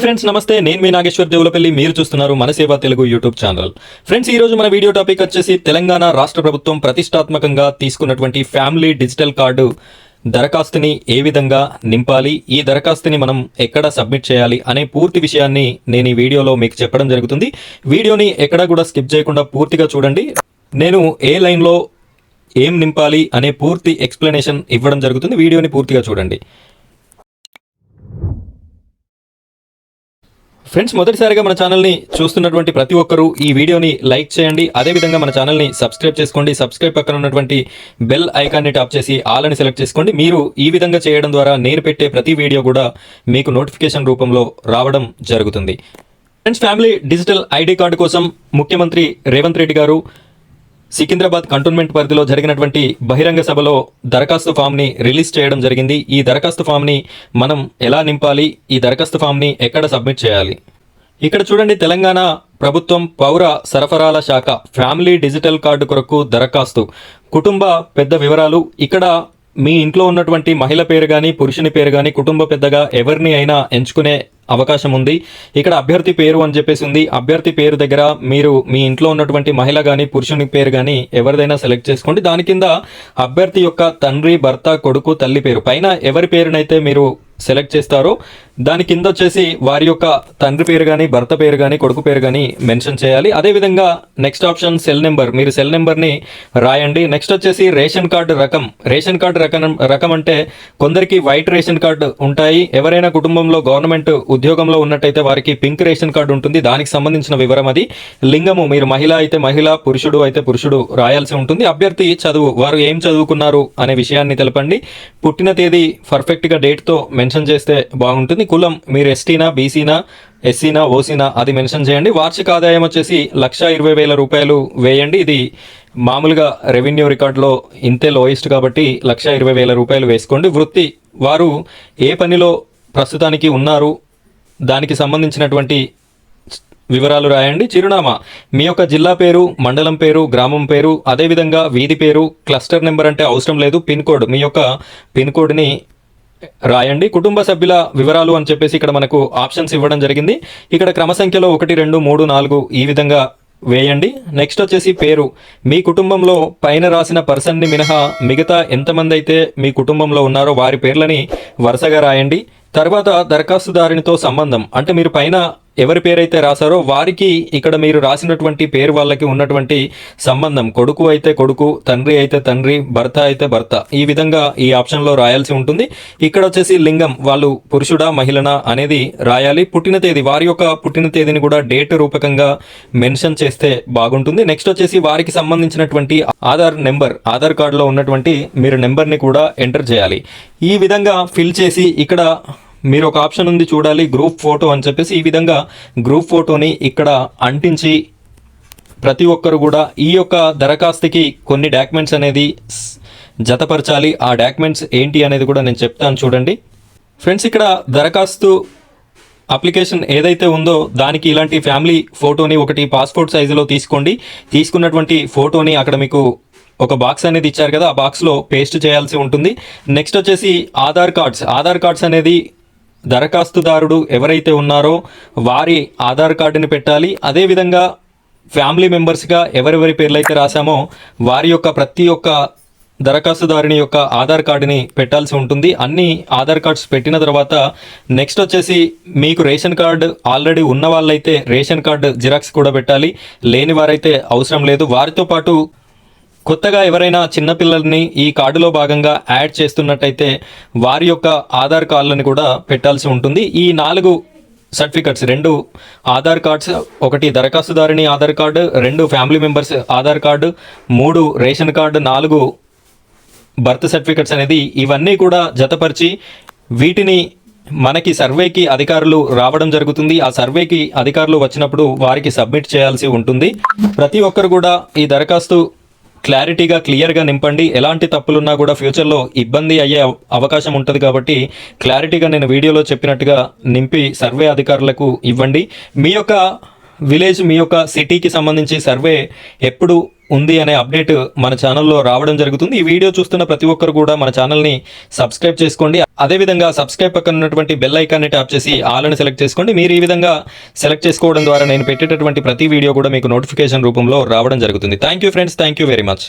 Friends నమస్తే, నేను మీ నాగేశ్వర్ దేవులపల్లి. మీరు చూస్తున్నారు మన సేవ తెలుగు యూట్యూబ్ ఛానల్. ఫ్రెండ్స్, ఈ రోజు మన వీడియో టాపిక్ వచ్చేసి తెలంగాణ రాష్ట్ర ప్రభుత్వం ప్రతిష్టాత్మకంగా తీసుకున్నటువంటి ఫ్యామిలీ డిజిటల్ కార్డు దరఖాస్తుని ఏ విధంగా నింపాలి, ఈ దరఖాస్తుని మనం ఎక్కడ సబ్మిట్ చేయాలి అనే పూర్తి విషయాన్ని నేను ఈ వీడియోలో మీకు చెప్పడం జరుగుతుంది. వీడియోని ఎక్కడా కూడా స్కిప్ చేయకుండా పూర్తిగా చూడండి. నేను ఏ లైన్లో ఏం నింపాలి అనే పూర్తి ఎక్స్ప్లెనేషన్ ఇవ్వడం జరుగుతుంది. వీడియోని పూర్తిగా చూడండి. ఫ్రెండ్స్, మొదటిసారిగా మన ఛానల్ని చూస్తున్నటువంటి ప్రతి ఒక్కరూ ఈ వీడియోని లైక్ చేయండి. అదేవిధంగా మన ఛానల్ని సబ్స్క్రైబ్ చేసుకోండి. సబ్స్క్రైబ్ పక్కన ఉన్నటువంటి బెల్ ఐకాన్ని టాప్ చేసి ఆల్ అని సెలెక్ట్ చేసుకోండి. మీరు ఈ విధంగా చేయడం ద్వారా నేను పెట్టే ప్రతి వీడియో కూడా మీకు నోటిఫికేషన్ రూపంలో రావడం జరుగుతుంది. Friends, family digital ID card కోసం ముఖ్యమంత్రి రేవంత్ రెడ్డి గారు సికింద్రాబాద్ కంటోన్మెంట్ పరిధిలో జరిగినటువంటి బహిరంగ సభలో దరఖాస్తు ఫామ్ని రిలీజ్ చేయడం జరిగింది. ఈ దరఖాస్తు ఫామ్ని మనం ఎలా నింపాలి, ఈ దరఖాస్తు ఫామ్ని ఎక్కడ సబ్మిట్ చేయాలి? ఇక్కడ చూడండి, తెలంగాణ ప్రభుత్వం పౌర సరఫరాల శాఖ ఫ్యామిలీ డిజిటల్ కార్డు కొరకు దరఖాస్తు కుటుంబ పెద్ద వివరాలు. ఇక్కడ మీ ఇంట్లో ఉన్నటువంటి మహిళ పేరు కానీ పురుషుని పేరు కానీ కుటుంబ పెద్దగా ఎవరిని అయినా ఎంచుకునే అవకాశం ఉంది. ఇక్కడ అభ్యర్థి పేరు అని చెప్పేసి ఉంది. అభ్యర్థి పేరు దగ్గర మీరు మీ ఇంట్లో ఉన్నటువంటి మహిళ కానీ పురుషుని పేరు కానీ ఎవరిదైనా సెలెక్ట్ చేసుకోండి. దాని కింద అభ్యర్థి యొక్క తండ్రి, భర్త, కొడుకు, తల్లి పేరు పైన ఎవరి పేరునైతే మీరు సెలెక్ట్ చేస్తారో దాని కింద వచ్చేసి వారి యొక్క తండ్రి పేరు కానీ భర్త పేరు కానీ కొడుకు పేరు కానీ మెన్షన్ చేయాలి. అదేవిధంగా నెక్స్ట్ ఆప్షన్ సెల్ నెంబర్, మీరు సెల్ నెంబర్ని రాయండి. నెక్స్ట్ వచ్చేసి రేషన్ కార్డు రకం. రేషన్ కార్డు రకం అంటే కొందరికి వైట్ రేషన్ కార్డు ఉంటాయి. ఎవరైనా కుటుంబంలో గవర్నమెంట్ ఉద్యోగంలో ఉన్నట్టయితే వారికి పింక్ రేషన్ కార్డు ఉంటుంది. దానికి సంబంధించిన వివరం అది. లింగము, మీరు మహిళ అయితే మహిళ, పురుషుడు అయితే పురుషుడు రాయాల్సి ఉంటుంది. అభ్యర్థి చదువు, వారు ఏం చదువుకున్నారు అనే విషయాన్ని తెలపండి. పుట్టిన తేదీ పర్ఫెక్ట్గా డేట్తో మెన్షన్ చేస్తే బాగుంటుంది. కులం, మీరు ఎస్టీనా, బీసీనా, ఎస్సీనా, ఓసీనా అది మెన్షన్ చేయండి. వార్షిక ఆదాయం వచ్చేసి 1,20,000 రూపాయలు వేయండి. ఇది మామూలుగా రెవెన్యూ రికార్డులో ఇంతే లోయెస్ట్ కాబట్టి 1,20,000 రూపాయలు వేసుకోండి. వృత్తి, వారు ఏ పనిలో ప్రస్తుతానికి ఉన్నారు దానికి సంబంధించినటువంటి వివరాలు రాయండి. చిరునామా, మీ యొక్క జిల్లా పేరు, మండలం పేరు, గ్రామం పేరు, అదేవిధంగా వీధి పేరు. క్లస్టర్ నెంబర్ అంటే అవసరం లేదు. పిన్ కోడ్, మీ యొక్క పిన్ కోడ్ని రాయండి. కుటుంబ సభ్యుల వివరాలు అని చెప్పేసి ఇక్కడ మనకు ఆప్షన్స్ ఇవ్వడం జరిగింది. ఇక్కడ క్రమ సంఖ్యలో 1, 2, 3, 4 ఈ విధంగా వేయండి. నెక్స్ట్ వచ్చేసి పేరు, మీ కుటుంబంలో పైన రాసిన పర్సన్ని మినహా మిగతా ఎంతమంది అయితే మీ కుటుంబంలో ఉన్నారో వారి పేర్లని వరుసగా రాయండి. తర్వాత దరఖాస్తుదారునితో సంబంధం, అంటే మీరు పైన ఎవరి పేరైతే రాశారో వారికి ఇక్కడ మీరు రాసినటువంటి పేరు వాళ్ళకి ఉన్నటువంటి సంబంధం, కొడుకు అయితే కొడుకు, తండ్రి అయితే తండ్రి, భర్త అయితే భర్త, ఈ విధంగా ఈ ఆప్షన్లో రాయాల్సి ఉంటుంది. ఇక్కడ వచ్చేసి లింగం, వాళ్ళు పురుషుడా మహిళనా అనేది రాయాలి. పుట్టిన తేదీ, వారి యొక్క పుట్టిన తేదీని కూడా డేట్ రూపకంగా మెన్షన్ చేస్తే బాగుంటుంది. నెక్స్ట్ వచ్చేసి వారికి సంబంధించినటువంటి ఆధార్ నెంబర్, ఆధార్ కార్డులో ఉన్నటువంటి మీరు నెంబర్ని కూడా ఎంటర్ చేయాలి. ఈ విధంగా ఫిల్ చేసి ఇక్కడ మీరు ఒక ఆప్షన్ ఉంది చూడాలి, గ్రూప్ ఫోటో అని చెప్పేసి. ఈ విధంగా గ్రూప్ ఫోటోని ఇక్కడ అంటించి ప్రతి ఒక్కరు కూడా ఈ యొక్క దరఖాస్తుకి కొన్ని డాక్యుమెంట్స్ అనేది జతపరచాలి. ఆ డాక్యుమెంట్స్ ఏంటి అనేది కూడా నేను చెప్తాను చూడండి. ఫ్రెండ్స్, ఇక్కడ దరఖాస్తు అప్లికేషన్ ఏదైతే ఉందో దానికి ఇలాంటి ఫ్యామిలీ ఫోటోని ఒకటి పాస్పోర్ట్ సైజులో తీసుకోండి. తీసుకున్నటువంటి ఫోటోని అక్కడ మీకు ఒక బాక్స్ అనేది ఇచ్చారు కదా, ఆ బాక్స్లో పేస్ట్ చేయాల్సి ఉంటుంది. నెక్స్ట్ వచ్చేసి ఆధార్ కార్డ్స్ అనేది దరఖాస్తుదారుడు ఎవరైతే ఉన్నారో వారి ఆధార్ కార్డుని పెట్టాలి. అదేవిధంగా ఫ్యామిలీ మెంబర్స్గా ఎవరెవరి పేర్లు అయితే రాశామో వారి యొక్క ప్రతి ఒక్క దరఖాస్తుదారుని యొక్క ఆధార్ కార్డుని పెట్టాల్సి ఉంటుంది. అన్ని ఆధార్ కార్డ్స్ పెట్టిన తర్వాత నెక్స్ట్ వచ్చేసి మీకు రేషన్ కార్డు ఆల్రెడీ ఉన్న వాళ్ళైతే రేషన్ కార్డు జిరాక్స్ కూడా పెట్టాలి. లేని వారైతే అవసరం లేదు. వారితో పాటు కొత్తగా ఎవరైనా చిన్నపిల్లల్ని ఈ కార్డులో భాగంగా యాడ్ చేస్తున్నట్టయితే వారి యొక్క ఆధార్ కార్డులను కూడా పెట్టాల్సి ఉంటుంది. ఈ 4 సర్టిఫికెట్స్, 2 ఆధార్ కార్డ్స్, 1 దరఖాస్తుదారుని Aadhaar card, 2 family members Aadhaar card, 3 ration card, 4 birth certificates అనేది ఇవన్నీ కూడా జతపరిచి వీటిని మనకి సర్వేకి అధికారులు రావడం జరుగుతుంది. ఆ సర్వేకి అధికారులు వచ్చినప్పుడు వారికి సబ్మిట్ చేయాల్సి ఉంటుంది. ప్రతి ఒక్కరు కూడా ఈ దరఖాస్తు క్లారిటీగా క్లియర్గా నింపండి. ఎలాంటి తప్పులున్నా కూడా ఫ్యూచర్లో ఇబ్బంది అయ్యే అవకాశం ఉంటుంది కాబట్టి క్లారిటీగా నేను వీడియోలో చెప్పినట్టుగా నింపి సర్వే అధికారులకు ఇవ్వండి. మీ యొక్క విలేజ్, మీ యొక్క సిటీకి సంబంధించి సర్వే ఎప్పుడు ఉంది అనే అప్డేట్ మన ఛానల్లో రావడం జరుగుతుంది. ఈ వీడియో చూస్తున్న ప్రతి ఒక్కరు కూడా మన ఛానల్ని సబ్స్క్రైబ్ చేసుకోండి. అదేవిధంగా సబ్స్క్రైబ్ పక్కన ఉన్నటువంటి బెల్ ఐకాన్ని ట్యాప్ చేసి ఆల్ అని సెలెక్ట్ చేసుకోండి. మీరు ఈ విధంగా సెలెక్ట్ చేసుకోవడం ద్వారా నేను పెట్టేటటువంటి ప్రతి వీడియో కూడా మీకు నోటిఫికేషన్ రూపంలో రావడం జరుగుతుంది. Thank you friends, thank you very much.